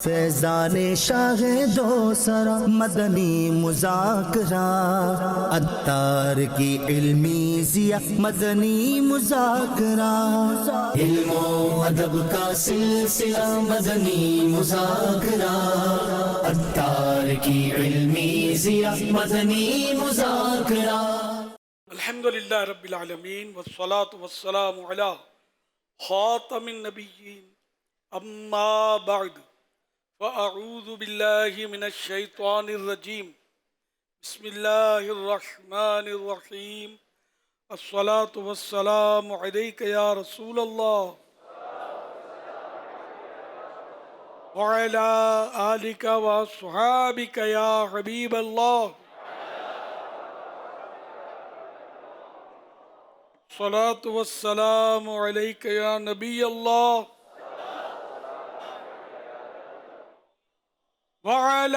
فیضان شاہ دو سرا مدنی مذاکرہ، عطار کی علمی ضیاء مدنی مذاکرہ، علم و ادب کا سلسلہ مدنی مذاکرہ، عطار کی علمی ضیاء مدنی مذاکرہ۔ الحمدللہ رب العالمین والصلاة والسلام علی خاتم النبیین، اما بعد فاعوذ باللہ من الشیطان الرجیم، بسم اللہ الرحمن الرحیم، الصلاة والسلام علیک یا رسول اللہ وعلی آلک واصحابک یا حبیب اللہ، الصلاة والسلام علیک یا نبی اللہ وعلی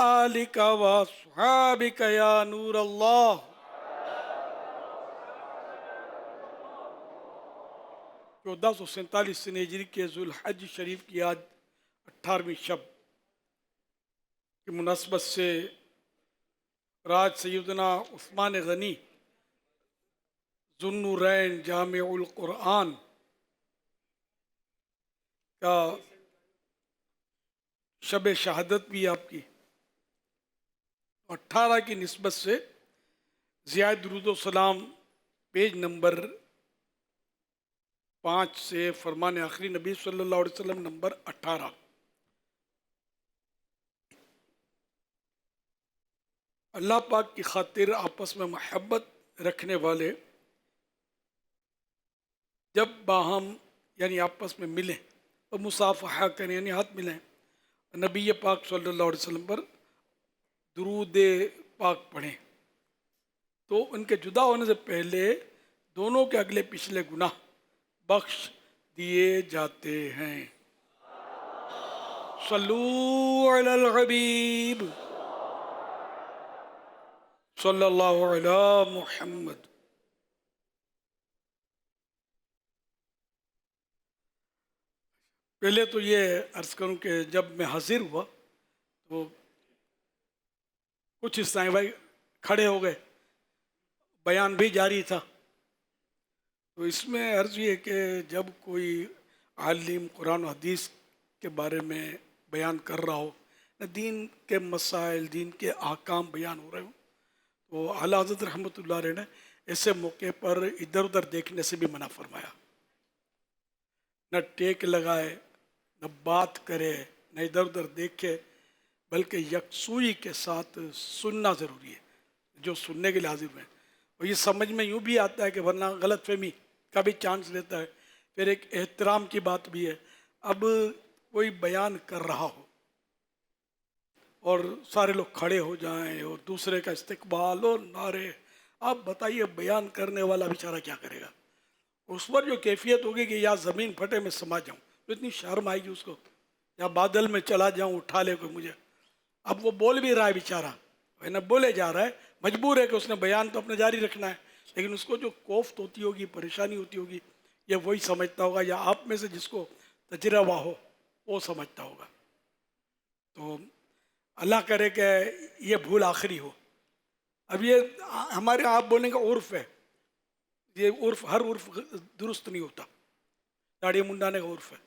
آلک واصحابک یا نور اللہ۔ 1447 ہجری کے ذوالحج شریف کی آج 18ویں شب کی مناسبت سے راج سیدنا عثمان غنی ذو النورین جامع القرآن کا شب شہادت بھی آپ کی 18 کی نسبت سے زیادہ درود و سلام پیج نمبر 5 سے فرمان آخری نبی صلی اللہ علیہ وسلم نمبر 18۔ اللہ پاک کی خاطر آپس میں محبت رکھنے والے جب باہم یعنی آپس میں ملیں اور مصافحہ کریں یعنی ہاتھ ملیں، نبی پاک صلی اللہ علیہ وسلم پر درود پاک پڑھیں تو ان کے جدا ہونے سے پہلے دونوں کے اگلے پچھلے گناہ بخش دیے جاتے ہیں۔ صلو علی الحبیب صلی اللہ علی محمد۔ پہلے تو یہ عرض کروں کہ جب میں حاضر ہوا تو کچھ اس طرح بھائی کھڑے ہو گئے، بیان بھی جاری تھا، تو اس میں عرض یہ کہ جب کوئی عالم قرآن و حدیث کے بارے میں بیان کر رہا ہو، دین کے مسائل دین کے احکام بیان ہو رہے ہوں، تو اعلیٰ حضرت رحمۃ اللہ علیہ نے ایسے موقع پر ادھر ادھر دیکھنے سے بھی منع فرمایا، نہ ٹیک لگائے، نہ بات کرے، نہ ادھر ادھر دیکھے، بلکہ یکسوئی کے ساتھ سننا ضروری ہے جو سننے کے لیے حاضر ہوئے ہیں۔ اور یہ سمجھ میں یوں بھی آتا ہے کہ ورنہ غلط فہمی کا بھی چانس لیتا ہے۔ پھر ایک احترام کی بات بھی ہے، اب کوئی بیان کر رہا ہو اور سارے لوگ کھڑے ہو جائیں اور دوسرے کا استقبال اور نعرے، آپ بتائیے بیان کرنے والا بیچارہ کیا کرے گا؟ اس پر جو کیفیت ہوگی کہ یا زمین پھٹے میں سما جاؤں، تو اتنی شرم آئے گی اس کو، یا بادل میں چلا جاؤں اٹھا لے کوئی مجھے۔ اب وہ بول بھی رہا ہے بیچارہ، نہ بولے جا رہا ہے، مجبور ہے کہ اس نے بیان تو اپنے جاری رکھنا ہے، لیکن اس کو جو کوفت ہوتی ہوگی، پریشانی ہوتی ہوگی، یہ وہی سمجھتا ہوگا، یا آپ میں سے جس کو تجربہ ہو وہ سمجھتا ہوگا۔ تو اللہ کرے کہ یہ بھول آخری ہو۔ اب یہ ہمارے آپ بولنے کا عرف ہے، یہ عرف ہر عرف درست نہیں ہوتا، داڑھی منڈانے کا عرف ہے،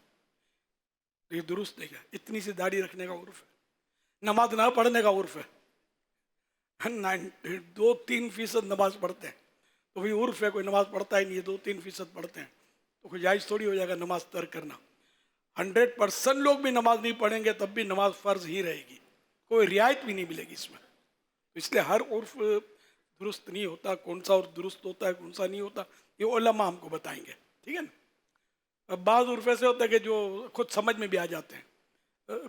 یہ درست نہیں ہے، اتنی سی داڑھی رکھنے کا عرف ہے، نماز نہ پڑھنے کا عرف ہے، 2-3% نماز پڑھتے ہیں، تو وہی عرف ہے، کوئی نماز پڑھتا ہی نہیں ہے، 2-3% پڑھتے ہیں، تو کوئی جائز تھوڑی ہو جائے گا نماز ترک کرنا۔ 100% لوگ بھی نماز نہیں پڑھیں گے تب بھی نماز فرض ہی رہے گی، کوئی رعایت بھی نہیں ملے گی اس میں۔ اس لیے ہر عرف درست نہیں ہوتا، کون سا عرف درست ہوتا ہے کون سا نہیں ہوتا، یہ علماء ہم کو بتائیں گے، ٹھیک ہے نا۔ اب بعض عرف ایسے ہوتا ہے کہ جو خود سمجھ میں بھی آ جاتے ہیں،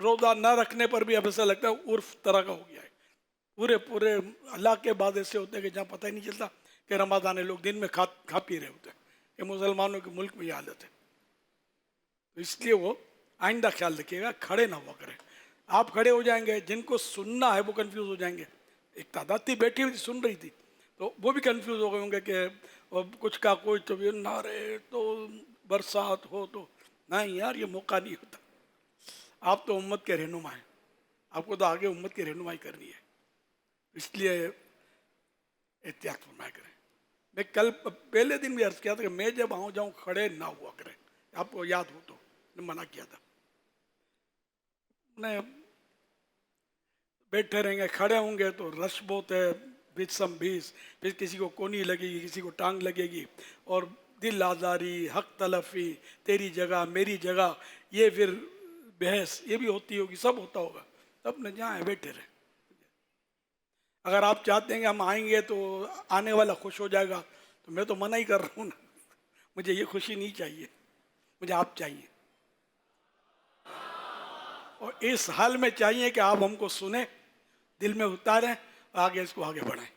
روزہ نہ رکھنے پر بھی اب ایسا لگتا ہے عرف طرح کا ہو گیا ہے۔ پورے اللہ کے بعد ایسے ہوتے ہیں کہ جہاں پتہ ہی نہیں چلتا کہ رمضان لوگ دن میں کھا پی رہے ہوتے ہیں، کہ مسلمانوں کے ملک میں یہ حالت ہے۔ تو اس لیے وہ آئندہ خیال رکھیے گا، کھڑے نہ ہوا کریں۔ آپ کھڑے ہو جائیں گے، جن کو سننا ہے وہ کنفیوز ہو جائیں گے۔ ایک تعداد تھی بیٹھی ہوئی سن رہی تھی، تو وہ بھی کنفیوز ہو گئے ہوں گے کہ کچھ کا کوئی تو نعرے تو برسات ہو تو نہیں، یار یہ موقع نہیں ہوتا۔ آپ تو امت کے رہنما ہیں، آپ کو تو آگے امت کی رہنمائی کرنی ہے، اس لیے احتیاط فرمایا کریں۔ میں کل پہلے دن بھی عرض کیا تھا کہ میں جب آؤں جاؤں کھڑے نہ ہوا کریں، آپ کو یاد ہو تو میں منع کیا تھا، میں بیٹھے رہیں گے، کھڑے ہوں گے تو رش بہت ہے، بیچ سم بیس، پھر کسی کو کونی لگے گی، کسی کو ٹانگ لگے گی، اور دل آزاری، حق تلفی، تیری جگہ میری جگہ، یہ پھر بحث یہ بھی ہوتی ہوگی، سب ہوتا ہوگا، تب نہ جائیں، بیٹھے رہیں۔ اگر آپ چاہتے ہیں کہ ہم آئیں گے تو آنے والا خوش ہو جائے گا، تو میں تو منع ہی کر رہا ہوں نا، مجھے یہ خوشی نہیں چاہیے، مجھے آپ چاہیے، اور اس حال میں چاہیے کہ آپ ہم کو سنیں، دل میں اتاریں، آگے اس کو آگے بڑھائیں،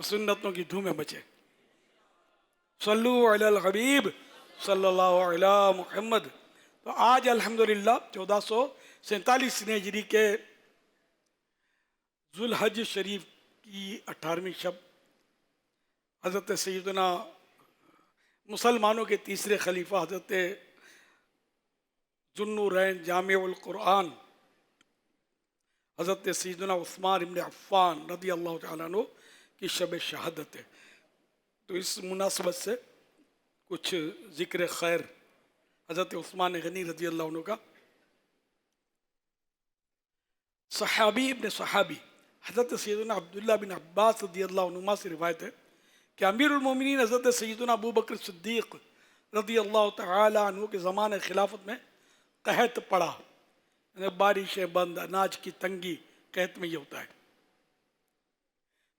سنتوں کی دھومیں بچے۔ صلو علی الحبیب صلی اللہ علیہ محمد۔ تو آج الحمدللہ 1447 ہجری کے ذوالحج شریف کی 18ویں شب، حضرت سیدنا مسلمانوں کے تیسرے خلیفہ حضرت ذوالنورین جامع القرآن حضرت سیدنا عثمان ابن عفان رضی اللہ تعالیٰ عنہ کی شب شہادت ہے۔ تو اس مناسبت سے کچھ ذکر خیر حضرت عثمان غنی رضی اللہ عنہ کا۔ صحابی ابن صحابی حضرت سیدنا عبداللہ بن عباس رضی اللہ عنہما سے روایت ہے کہ امیر المومنین حضرت سیدنا ابو بکر صدیق رضی اللہ تعالی عنہ کے زمان خلافت میں قحط پڑا، یعنی بارشیں بند، اناج کی تنگی، قحط میں یہ ہوتا ہے۔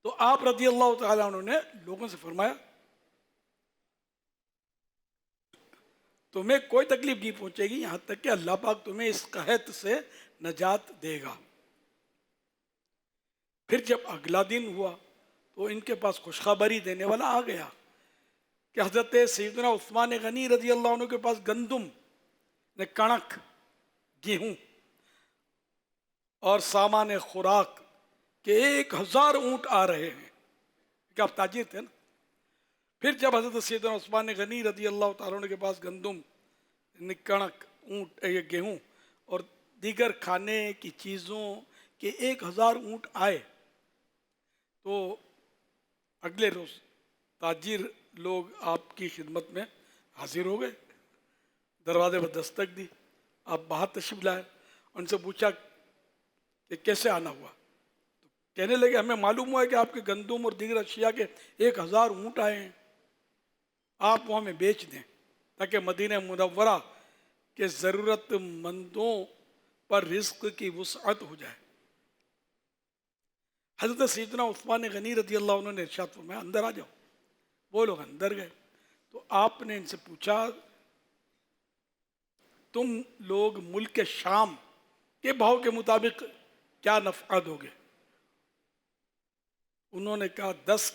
تو آپ رضی اللہ تعالی عنہ نے لوگوں سے فرمایا تمہیں کوئی تکلیف نہیں پہنچے گی یہاں تک کہ اللہ پاک تمہیں اس قحط سے نجات دے گا۔ پھر جب اگلا دن ہوا تو ان کے پاس خوشخبری دینے والا آ گیا کہ حضرت سیدنا عثمان غنی رضی اللہ عنہ کے پاس گندم، کنک، گیہوں اور سامان خوراک کے 1000 اونٹ آ رہے ہیں، کہ آپ تاجر تھے نا۔ پھر جب حضرت سیدنا عثمان غنی رضی اللہ تعالیٰ عنہ کے پاس گندم، کنک، اونٹ، گیہوں اور دیگر کھانے کی چیزوں کے 1000 اونٹ آئے تو اگلے روز تاجر لوگ آپ کی خدمت میں حاضر ہو گئے، دروازے پر دستک دی، آپ باہر تشریف لائے، ان سے پوچھا کہ کیسے آنا ہوا؟ تو کہنے لگے ہمیں معلوم ہوا ہے کہ آپ کے گندم اور دیگر اشیاء کے 1000 اونٹ آئے ہیں، آپ وہ ہمیں بیچ دیں تاکہ مدینہ منورہ کے ضرورت مندوں پر رزق کی وسعت ہو جائے۔ حضرت سیدنا عثمان غنی رضی اللہ عنہ نے ارشاد فرمایا اندر آ جاؤ۔ وہ لوگ اندر گئے تو آپ نے ان سے پوچھا تم لوگ ملک شام کے بھاؤ کے مطابق کیا نفع دو گے؟ انہوں نے کہا 10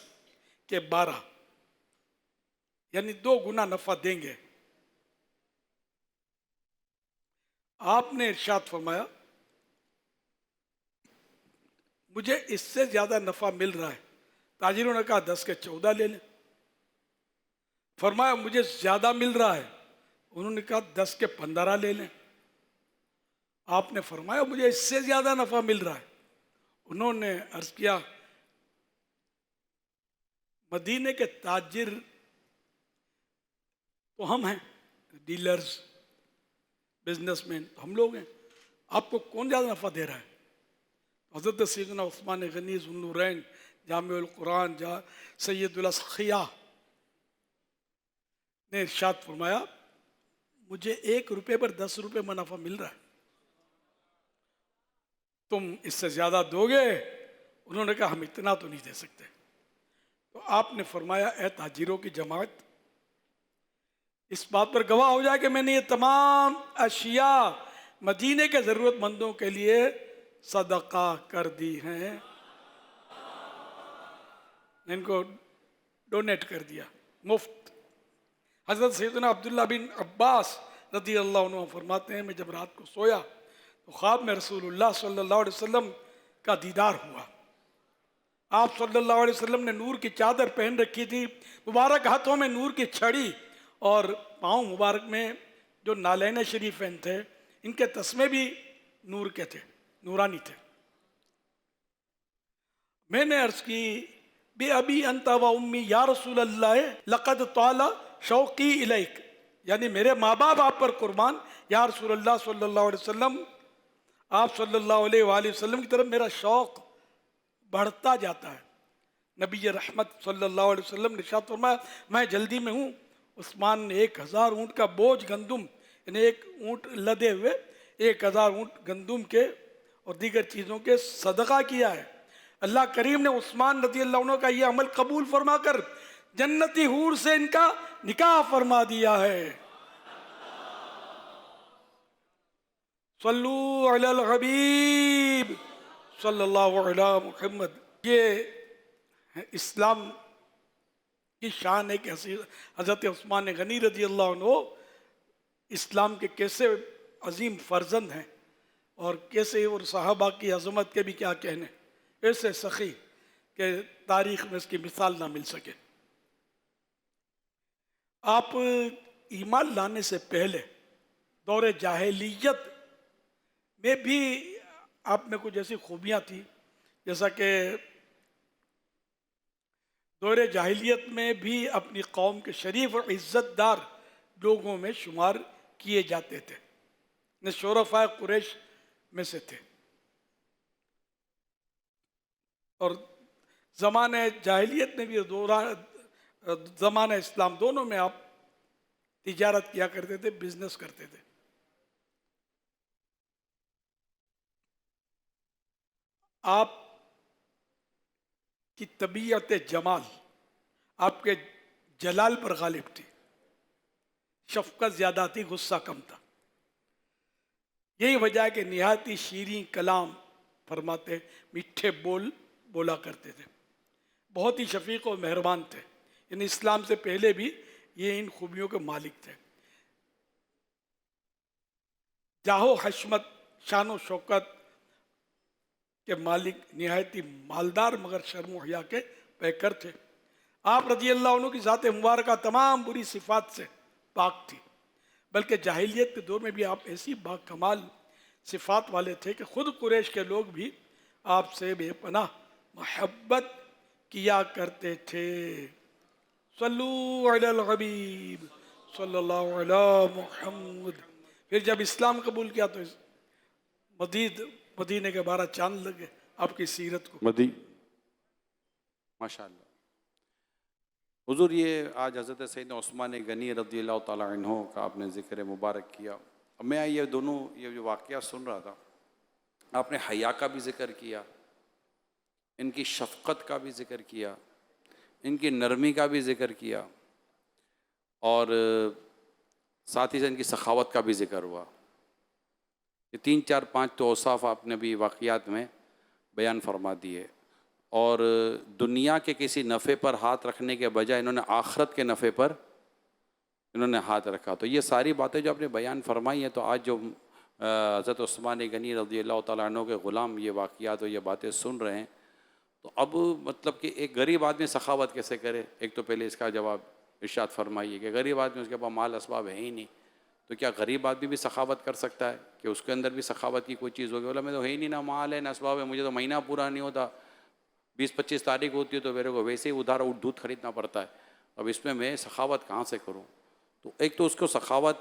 کے 12، یعنی 2 گنا نفع دیں گے۔ آپ نے ارشاد فرمایا مجھے اس سے زیادہ نفع مل رہا ہے۔ تاجروں نے کہا 10 کے 14 لے لیں۔ فرمایا مجھے زیادہ مل رہا ہے، انہوں نے کہا 10 کے 15 لے لیں۔ آپ نے فرمایا مجھے اس سے زیادہ نفع مل رہا ہے، انہوں نے عرض کیا مدینے کے تاجر تو ہم ہیں، ڈیلرز، بزنس مین ہم لوگ ہیں، آپ کو کون زیادہ نفع دے رہا ہے؟ حضرت سیدنا عثمان غنی ذوالنورین جامع القرآن سید الاسقیاء نے ارشاد فرمایا مجھے 1 روپے پر 10 روپے منافع مل رہا ہے، تم اس سے زیادہ دو گے؟ انہوں نے کہا ہم اتنا تو نہیں دے سکتے۔ تو آپ نے فرمایا اے تاجروں کی جماعت، اس بات پر گواہ ہو جائے کہ میں نے یہ تمام اشیاء مدینے کے ضرورت مندوں کے لیے صدقہ کر دی ہیں، ان کو ڈونیٹ کر دیا مفت۔ حضرت سیدنا عبداللہ بن عباس رضی اللہ عنہ فرماتے ہیں میں جب رات کو سویا تو خواب میں رسول اللہ صلی اللہ علیہ وسلم کا دیدار ہوا۔ آپ صلی اللہ علیہ وسلم نے نور کی چادر پہن رکھی تھی، مبارک ہاتھوں میں نور کی چھڑی اور پاؤں مبارک میں جو نالین شریفین تھے، ان کے تسمے بھی نور کے تھے، نورانی تھے۔ میں نے عرض کی بے ابی انت و امی یا رسول اللہ لقد طال شوقی الیک، یعنی میرے ماں باپ آپ پر قربان، یا رسول اللہ صلی اللہ علیہ وسلم، آپ صلی اللہ علیہ وآلہ وسلم کی طرف میرا شوق بڑھتا جاتا ہے۔ نبی رحمت صلی اللہ علیہ وسلم نے ارشاد فرمایا میں جلدی میں ہوں۔ عثمان نے 1000 اونٹ کا بوجھ گندم، یعنی ایک اونٹ لدے ہوئے 1000 اونٹ گندم کے اور دیگر چیزوں کے صدقہ کیا ہے۔ اللہ کریم نے عثمان رضی اللہ عنہ کا یہ عمل قبول فرما کر جنتی حور سے ان کا نکاح فرما دیا ہے۔ صلو علی الحبیب صلی اللہ علی محمد۔ یہ اسلام کی شان ہے کہ حضرت عثمان غنی رضی اللہ عنہ اسلام کے کیسے عظیم فرزند ہیں، اور کیسے اور صحابہ کی عظمت کے بھی کیا کہنے، ایسے سخی کہ تاریخ میں اس کی مثال نہ مل سکے۔ آپ ایمان لانے سے پہلے دور جاہلیت میں بھی آپ میں کچھ ایسی خوبیاں تھیں، جیسا کہ دور جاہلیت میں بھی اپنی قوم کے شریف اور عزت دار لوگوں میں شمار کیے جاتے تھے، شرفاء قریش میں سے تھے، اور زمانہ جاہلیت میں بھی زمانہ اسلام دونوں میں آپ تجارت کیا کرتے تھے، بزنس کرتے تھے۔ آپ کی طبیعت جمال آپ کے جلال پر غالب تھی، شفقت زیادہ تھی، غصہ کم تھا۔ یہی وجہ ہے کہ نہایت ہی شیریں کلام فرماتے، میٹھے بول بولا کرتے تھے، بہت ہی شفیق و مہربان تھے، یعنی اسلام سے پہلے بھی یہ ان خوبیوں کے مالک تھے۔ جاہو حشمت، شان و شوکت کے مالک، نہایت ہی مالدار مگر شرم و حیا کے پیکر تھے۔ آپ رضی اللہ عنہ کی ذات مبارکہ تمام بری صفات سے پاک تھی، بلکہ جاہلیت کے دور میں بھی آپ ایسی با کمال صفات والے تھے کہ خود قریش کے لوگ بھی آپ سے بے پناہ محبت کیا کرتے تھے۔ صلو علی الحبیب صلی اللہ علی محمد۔ پھر جب اسلام قبول کیا تو مزید مدینے کے 12 چاند لگے آپ کی سیرت کو۔ ماشاءاللہ حضور، یہ آج حضرت سیدنا عثمان غنی رضی اللہ تعالیٰ عنہ کا آپ نے ذکر مبارک کیا۔ اب میں یہ جو واقعہ سن رہا تھا، آپ نے حیا کا بھی ذکر کیا، ان کی شفقت کا بھی ذکر کیا، ان کی نرمی کا بھی ذکر کیا، اور ساتھ ہی سے ان کی سخاوت کا بھی ذکر ہوا۔ یہ 3 4 5 تو اوصاف آپ نے بھی واقعات میں بیان فرما دیے، اور دنیا کے کسی نفع پر ہاتھ رکھنے کے بجائے انہوں نے آخرت کے نفع پر انہوں نے ہاتھ رکھا۔ تو یہ ساری باتیں جو آپ نے بیان فرمائی ہیں، تو آج جو حضرت عثمان غنی رضی اللہ تعالیٰ عنہ کے غلام یہ واقعات اور یہ باتیں سن رہے ہیں، تو اب مطلب کہ ایک غریب آدمی سخاوت کیسے کرے؟ ایک تو پہلے اس کا جواب ارشاد فرمائیے کہ غریب آدمی، اس کے پاس مال اسباب ہے ہی نہیں، تو کیا غریب آدمی بھی سخاوت کر سکتا ہے؟ کہ اس کے اندر بھی سخاوت کی کوئی چیز ہوگی؟ بولا میں تو ہے ہی نہیں، نہ مال ہے نہ اسباب ہے، مجھے تو مہینہ پورا نہیں ہوتا، 20 25 تاریخ ہوتی ہے تو میرے کو ویسے ہی ادھار دودھ خریدنا پڑتا ہے، اب اس میں سخاوت کہاں سے کروں؟ تو ایک تو اس کو سخاوت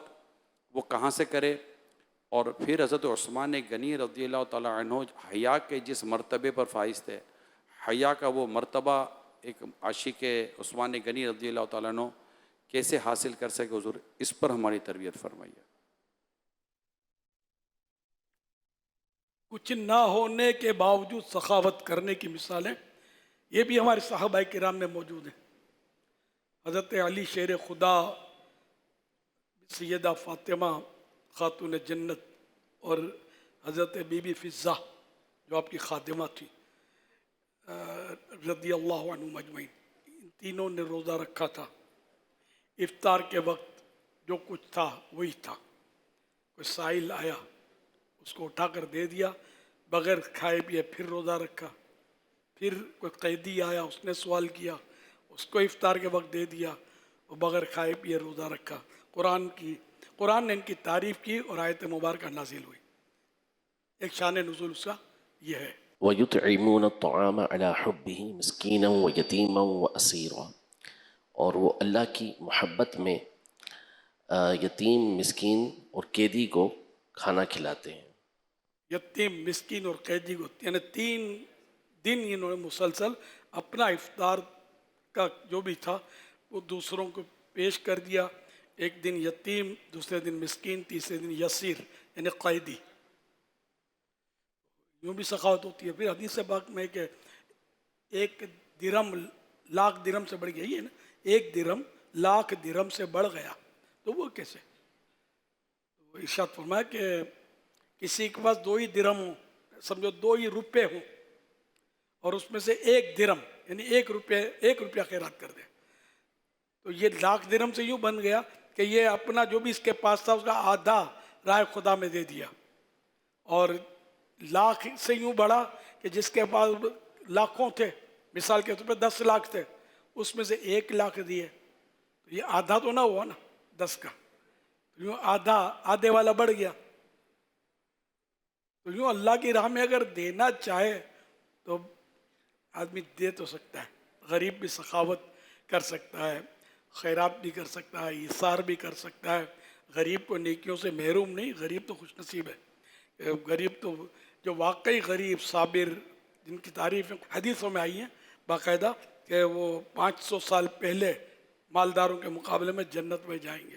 وہ کہاں سے کرے، اور پھر حضرت عثمان غنی رضی اللہ تعالیٰ عنہ حیا کے جس مرتبے پر فائز تھے، حیا کا وہ مرتبہ ایک عاشق عثمان غنی رضی اللہ تعالیٰ عنہ کیسے حاصل کر سکے، حضور اس پر ہماری تربیت فرمائیے۔ کچھ نہ ہونے کے باوجود سخاوت کرنے کی مثالیں یہ بھی ہمارے صحابہ کرام میں موجود ہیں۔ حضرت علی شیر خدا، سیدہ فاطمہ خاتون جنت، اور حضرت بی بی فضہ جو آپ کی خادمہ تھی رضی اللہ عنہم اجمعین، ان تینوں نے روزہ رکھا تھا۔ افطار کے وقت جو کچھ تھا وہی تھا، کوئی سائل آیا اس کو اٹھا کر دے دیا، بغیر کھائے پیے پھر روزہ رکھا، پھر کوئی قیدی آیا اس نے سوال کیا، اس کو افطار کے وقت دے دیا، اور بغیر کھائے پیے روزہ رکھا۔ قرآن نے ان کی تعریف کی اور آیت مبارکہ نازل ہوئی. ایک شان نزول اس کا یہ ہے. وَيُطْعِمُونَ الطَّعَامَ عَلَى حُبِّهِ مِسْكِينًا وَيَتِيمًا وَأَسِيرًا، اور وہ اللہ کی محبت میں یتیم، مسکین اور قیدی کو کھانا کھلاتے ہیں. یتیم، مسکین اور قیدی کو، یعنی 3 دن انہوں نے مسلسل اپنا افطار کا جو بھی تھا وہ دوسروں کو پیش کر دیا. ایک دن یتیم، دوسرے دن مسکین، تیسرے دن یسیر یعنی قیدی. یوں بھی سخاوت ہوتی ہے. پھر حدیث پاک میں کہ 1 درہم لاکھ درہم سے بڑھ گیا، یہ نا 1 درہم لاکھ درہم سے بڑھ گیا، تو وہ کیسے؟ تو ارشاد فرمایا کہ کسی کے پاس 2 ہی درہم ہوں، سمجھو 2 ہی روپے ہوں، اور اس میں سے 1 درہم یعنی 1 روپیہ خیرات کر دے، تو یہ لاکھ درہم سے یوں بن گیا کہ یہ اپنا جو بھی اس کے پاس تھا اس کا آدھا راہ خدا میں دے دیا. اور لاکھ سے یوں بڑھا کہ جس کے پاس لاکھوں تھے، مثال کے طور پہ 10 لاکھ تھے، اس میں سے 1 لاکھ دیے، تو یہ آدھا تو نہ ہوا نا 10 کا، تو یوں آدھے والا بڑھ گیا. تو یوں اللہ کی راہ میں اگر دینا چاہے تو آدمی دے تو سکتا ہے. غریب بھی سخاوت کر سکتا ہے، خیرات بھی کر سکتا ہے، ایثار بھی کر سکتا ہے. غریب کو نیکیوں سے محروم نہیں، غریب تو خوش نصیب ہے. غریب تو جو واقعی غریب، صابر، جن کی تعریفیں حدیثوں میں آئی ہیں باقاعدہ کہ وہ 500 سال پہلے مالداروں کے مقابلے میں جنت میں جائیں گے.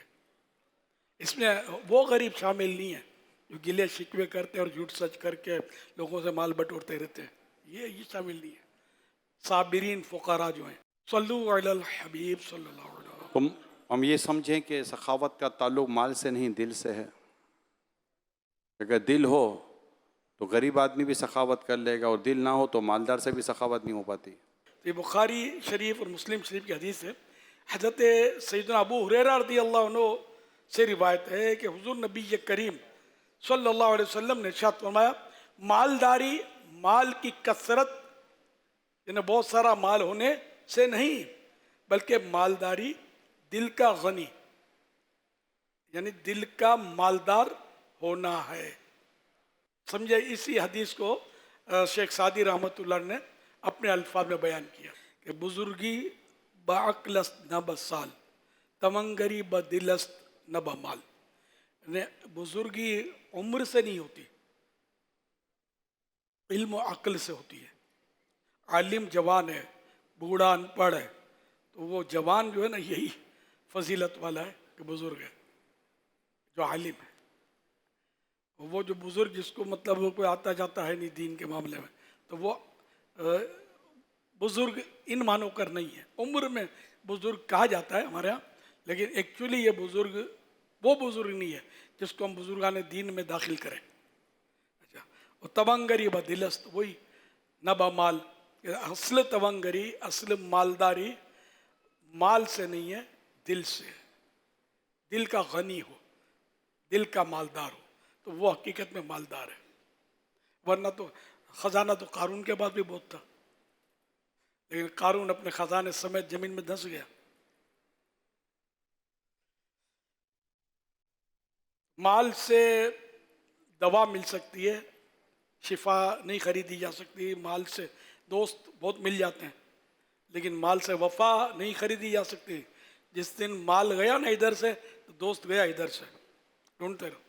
اس میں وہ غریب شامل نہیں ہے جو گلے شکوے کرتے اور جھوٹ سچ کر کے لوگوں سے مال بٹورتے رہتے ہیں، یہ شامل نہیں ہے. صابرین فقراء جو ہیں. صلو علی الحبیب صلی اللہ علیہ وسلم. ہم یہ سمجھیں کہ سخاوت کا تعلق مال سے نہیں دل سے ہے. اگر دل ہو تو غریب آدمی بھی سخاوت کر لے گا، اور دل نہ ہو تو مالدار سے بھی سخاوت نہیں ہو پاتی. یہ بخاری شریف اور مسلم شریف کی حدیث ہے. حضرت سیدنا ابو ہریرہ رضی اللہ عنہ سے روایت ہے کہ حضور نبی کریم صلی اللہ علیہ وسلم نے ارشاد فرمایا، مالداری مال کی کثرت یعنی بہت سارا مال ہونے سے نہیں، بلکہ مالداری دل کا غنی یعنی دل کا مالدار ہونا ہے. سمجھے؟ اسی حدیث کو شیخ سعدی رحمۃ اللہ نے اپنے الفاظ میں بیان کیا کہ بزرگی بعقل است نہ بسال، تمنگری بدل است نہ بمال. یعنی بزرگی عمر سے نہیں ہوتی، علم و عقل سے ہوتی ہے. عالم جوان ہے، بوڑھا ان پڑھ ہے، تو وہ جوان جو ہے نا یہی فضیلت والا ہے کہ بزرگ ہے جو عالم ہے. وہ جو بزرگ جس کو مطلب وہ کوئی آتا جاتا ہے نہیں دین کے معاملے میں، تو وہ بزرگ ان معنوں کر نہیں ہے. عمر میں بزرگ کہا جاتا ہے ہمارے ہاں، لیکن ایکچولی یہ بزرگ وہ بزرگ نہیں ہے جس کو ہم بزرگان دین میں داخل کریں. اچھا، اور تونگری بدلست وہی نہ بمال، اصل تونگری، اصل مالداری مال سے نہیں ہے، دل سے. دل کا غنی ہو، دل کا مالدار ہو تو وہ حقیقت میں مالدار ہے. ورنہ تو خزانہ تو قارون کے بعد بھی بہت تھا، لیکن قارون اپنے خزانے سمیت زمین میں دھنس گیا. مال سے دوا مل سکتی ہے، شفا نہیں خریدی جا سکتی. مال سے دوست بہت مل جاتے ہیں، لیکن مال سے وفا نہیں خریدی جا سکتی. جس دن مال گیا نا ادھر سے تو دوست گیا ادھر سے. ڈھونڈتے رہو،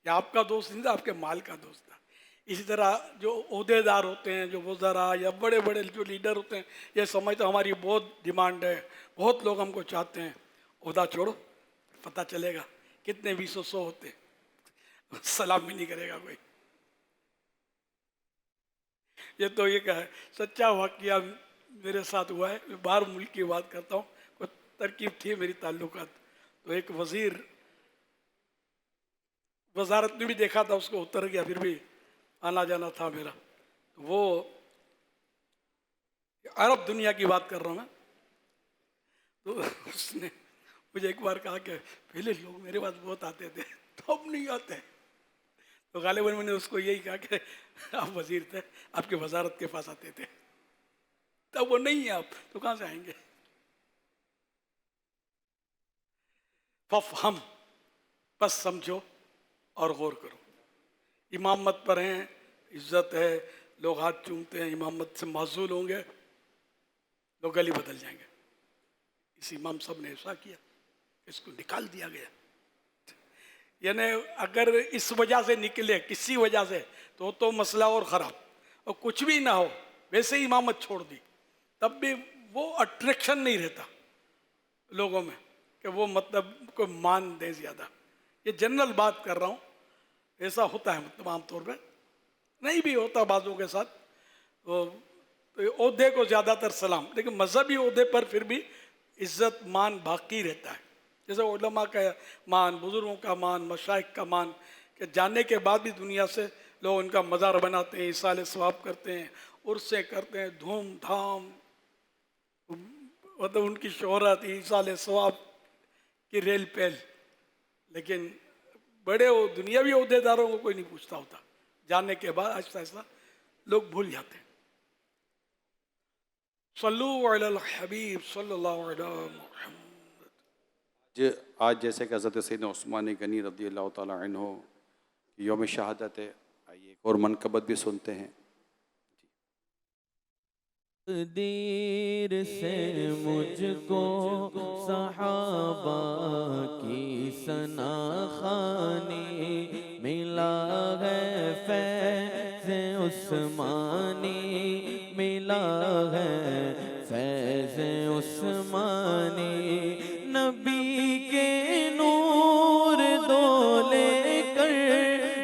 یا آپ کا دوست نہیں تھا، آپ کے مال کا دوست تھا. اسی طرح جو عہدے دار ہوتے ہیں، جو وزراء یا بڑے بڑے جو لیڈر ہوتے ہیں، یہ سمجھتے ہماری بہت ڈیمانڈ ہے، بہت لوگ ہم کو چاہتے ہیں. عہدہ چھوڑو، پتہ چلے گا کتنے 20 100 ہوتے، سلام بھی نہیں کرے گا کوئی. یہ تو یہ ہے سچا واقعہ میرے ساتھ ہوا ہے. میں باہر ملک کی بات کرتا ہوں، کوئی ترکیب تھی میری تعلقات. تو ایک وزیر وزارت میں بھی دیکھا تھا، اس کو اتر گیا، پھر بھی آنا جانا تھا میرا. وہ عرب دنیا کی بات کر رہا ہوں میں. تو اس نے مجھے ایک بار کہا کہ پہلے لوگ میرے پاس بہت آتے تھے، تو اب نہیں آتے. تو غالباً میں نے اس کو یہی کہا کہ آپ وزیر تھے، آپ کی وزارت کے پاس آتے تھے، تب وہ نہیں ہیں آپ تو کہاں سے آئیں گے. ففہم بس سمجھو اور غور کرو. امامت پر ہیں، عزت ہے، لوگ ہاتھ چومتے ہیں، امامت سے معزول ہوں گے، لوگ گلی بدل جائیں گے. اس امام صاحب نے ایسا کیا، اس کو نکال دیا گیا. یعنی اگر اس وجہ سے نکلے کسی وجہ سے تو مسئلہ اور خراب. اور کچھ بھی نہ ہو، ویسے ہی امامت چھوڑ دی، تب بھی وہ اٹریکشن نہیں رہتا لوگوں میں کہ وہ مطلب کوئی مان دیں زیادہ. یہ جنرل بات کر رہا ہوں، ایسا ہوتا ہے مطلب عام طور پہ، نہیں بھی ہوتا بعضوں کے ساتھ. عہدے کو زیادہ تر سلام، لیکن مذہبی عہدے پر پھر بھی عزت مان باقی رہتا ہے. جیسے علماء کا مان، بزرگوں کا مان، مشائخ کا مان، کہ جانے کے بعد بھی دنیا سے لوگ ان کا مزار بناتے ہیں، ایصال ثواب کرتے ہیں، عرسیں کرتے ہیں، دھوم دھام، مطلب ان کی شہرت ایصال ثواب کی ریل پیل. لیکن بڑے دنیاوی عہدے داروں کو کوئی نہیں پوچھتا ہوتا، جانے کے بعد آہستہ آہستہ لوگ بھول جاتے ہیں. صلو علی الحبیب صلی اللہ علیہ محمد. آج جیسے کہ حضرت سیدنا عثمان غنی رضی اللہ تعالیٰ عنہ کی یوم شہادت ہے، آئیے ایک اور منقبت بھی سنتے ہیں. تقدیر سے مجھ کو صحابہ کی ثنا خوانی ملا ہے، فیض عثمانی ملا ہے، فیض عثمانی. نبی کے نور دو لے کر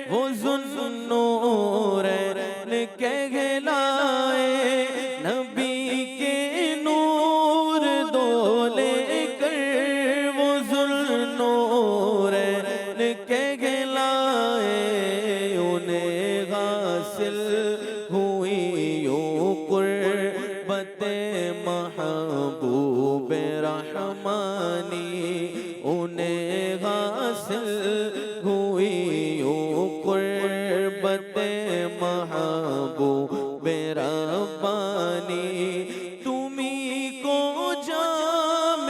وہ ذوالنورین کہلائے، نبی کے نور دو لے کر وہ ذوالنورین کہلائے. انہیں حاصل ہوئی یوں قربت محبوب رحمانی، انہیں حاصل ہوئی یوں قربت محبوب ربانی. تمہیں کو جام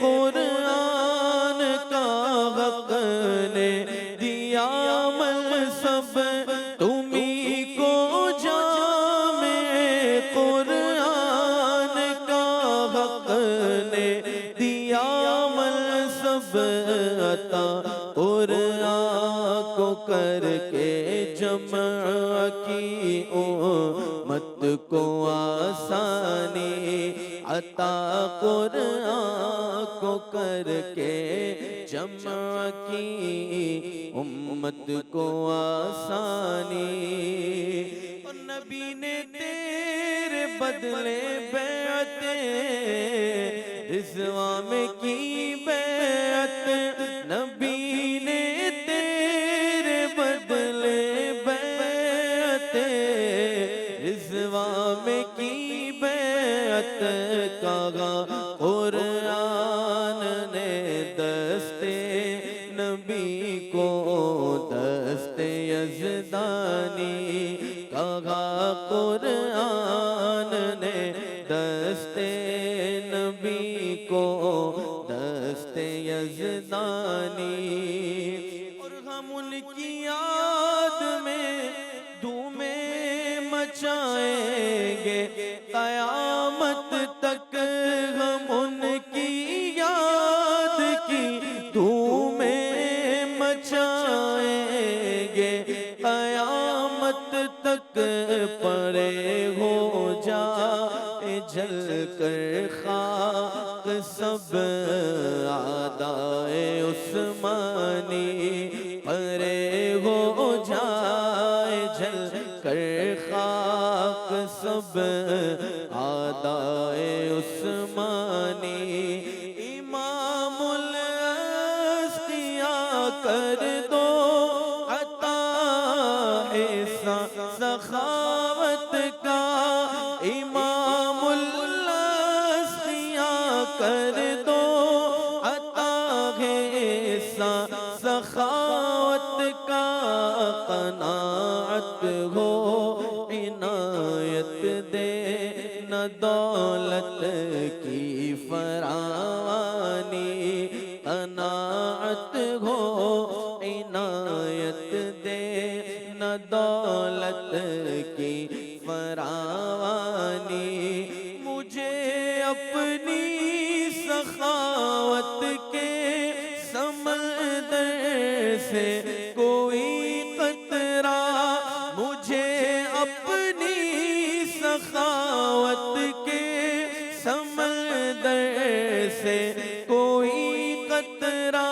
قرآن کا حق نے دیا منصب، تمہیں کو جام قرآن کا حق نے دیا منصب. عطا قرآن کو کر کے جمع کی امت کو آسانی، عطا قرآن کو کر کے جمع کی امت کو آسانی. اور نبی نے تیرے بدلے بیعت رضوان میں کی بیعت، نبی نے تیرے بدلے بیعت رضوان میں کی بیعت. کہا قرآن نے دستے نبی کو دست یزدانی، کہا قرآن نے دست نبی کو دست یزدانی. اور ہم ان کی یاد میں دھومیں مچائیں گے قیامت تک، ہم ان کی یاد کی دھومیں مچائیں گے قیامت تک. پرے ہو جائے جل کر خاک سب اعدائے عثمانی، پرے ہو جائے جل کر خاک سب اعدائے عثمانی. امام الاسقیاء کر دو عطا حصہ سخاوت کا، امام الاسقیاء کر دو عطا حصہ سخاوت کا. قناعت ہو عنایت دے نہ دولت کی فراوانی، قناعت ہو نہ دولت کی فراوانی، مجھے اپنی سخاوت کے سمندر سے کوئی قطرہ، مجھے اپنی سخاوت کے سمندر سے کوئی قطرہ،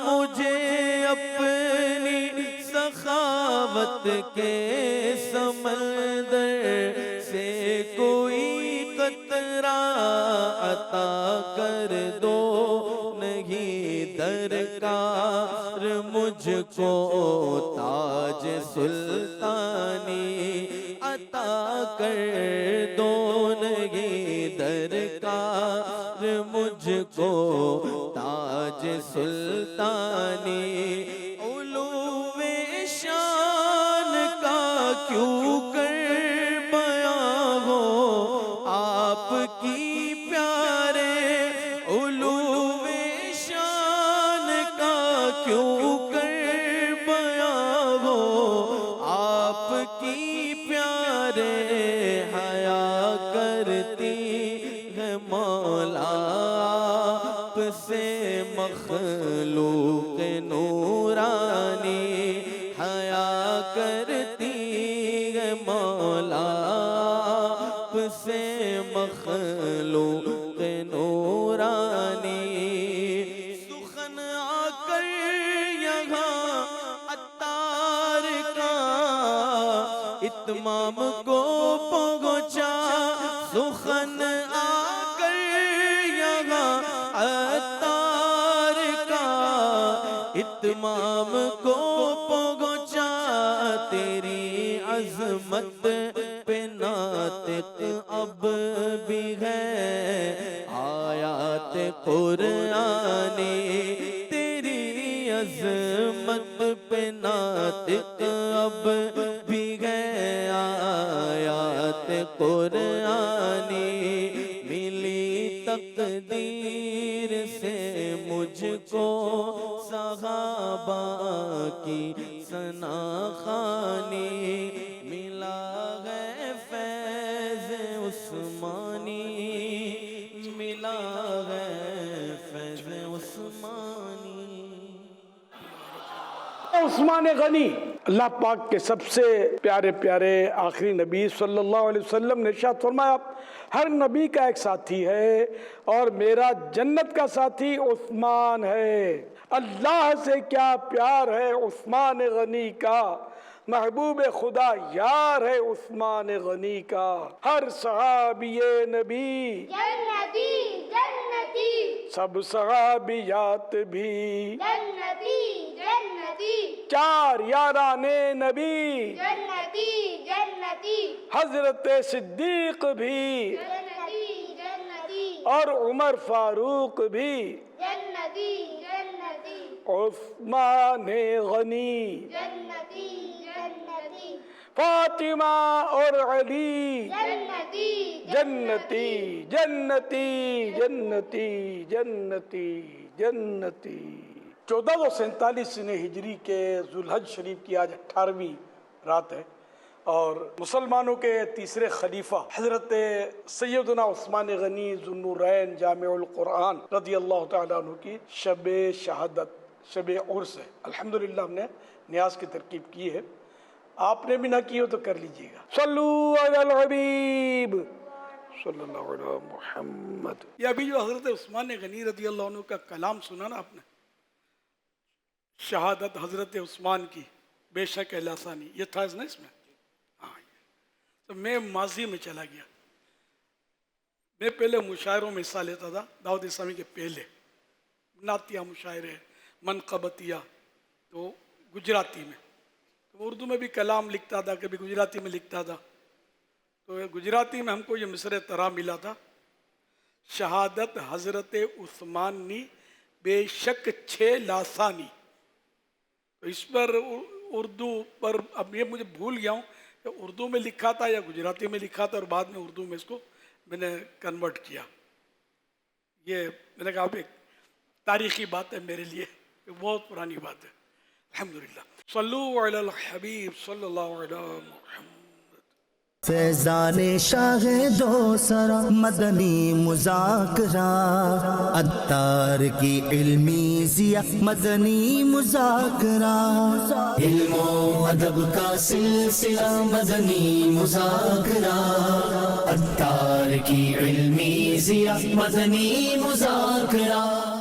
مجھے اپنی سخاوت کے سمندر سے کوئی قطرہ عطا کر دو، نہیں درکار مجھ کو تاج سلطانی، عطا کر دو، نہیں درکار مجھ کو تاج سلطانی۔ علو شان کا کیوں کر بیاں ہو آپ کی پیارے، علو شان کا کیوں کر بیاں ہو آپ کی پیارے، حیا کرتی ہے مولا آپ سے مخلوق نورانی، حیا کرتی ہے مولا آپ سے مخلوق نورانی۔ سخن آ کر یہاں عطار کا اتمام کو پہنچا، سخن آ کر یہاں عطار کا اتمام کو پہنچا، تیری عظمت پہ ناطق اب بھی ہے آیات قرآنی، تیری عظمت پہ ناطق اب بھی ہے آیات قرآنی، ملی تقدیر سے مجھ کو صحابہ کی ثنا خوانی، ملا ہے فیض عثمانی، ملا ہے فیض عثمانی۔ عثمان غنی اللہ پاک کے سب سے پیارے پیارے آخری نبی صلی اللہ علیہ وسلم نے ارشاد فرمایا، ہر نبی کا ایک ساتھی ہے اور میرا جنت کا ساتھی عثمان ہے۔ اللہ سے کیا پیار ہے عثمان غنی کا، محبوب خدا یار ہے عثمان غنی کا، ہر صحابی نبی جنتی جنتی، سب صحابیات بھی جنتی جنتی، چار یاران نبی جنتی جنتی، حضرت صدیق بھی جنتی جنتی، اور عمر فاروق بھی، جنتی جنتی، عثمان غنی، جنتی جنتی، فاطمہ اور علی جنتی جنتی جنتی جنتی جنتی جنتی۔ 1447 ہجری کے ذوالحج شریف کی آج 18ویں رات ہے، اور مسلمانوں کے تیسرے خلیفہ حضرت سیدنا عثمان غنی ذو النورین جامع القرآن رضی اللہ تعالیٰ عنہ کی شب شہادت، شب عرس ہے۔ الحمدللہ ہم نے نیاز کی ترکیب کی ہے، آپ نے بھی نہ کی ہو تو کر لیجئے گا۔ صلو علی الحبیب صلی اللہ علیہ محمد۔ یہ ابھی جو حضرت عثمان غنی رضی اللہ عنہ کا کلام سنا نا آپ نے، شہادت حضرت عثمان کی بے شک لاسانی، یہ تھا نا اس میں؟ ہاں، تو میں ماضی میں چلا گیا۔ میں پہلے مشاعروں میں حصہ لیتا تھا، دعوت اسلامی کے پہلے نعتیہ مشاعرے، منقبتیہ، تو گجراتی میں، تو اردو میں بھی کلام لکھتا تھا، کبھی گجراتی میں لکھتا تھا۔ تو گجراتی میں ہم کو یہ مصرع طرح ملا تھا، شہادت حضرت عثمان نی بے شک چھ لاسانی۔ تو اس پر اردو پر اب یہ مجھے بھول گیا ہوں کہ اردو میں لکھا تھا یا گجراتی میں لکھا تھا، اور بعد میں اردو میں اس کو میں نے کنورٹ کیا۔ یہ میں نے کہا ایک تاریخی بات ہے میرے لیے، بہت پرانی بات ہے۔ الحمدللہ. صلو علی الحبیب صلی اللہ علیہ محمد. فیضان شاہ دو سرا مدنی مذاکرہ، عطار کی علمی ضیا مدنی مذاکرہ، علم و ادب کا سلسلہ مدنی مذاکرہ، عطار کی علمی ضیا مدنی مذاکرہ.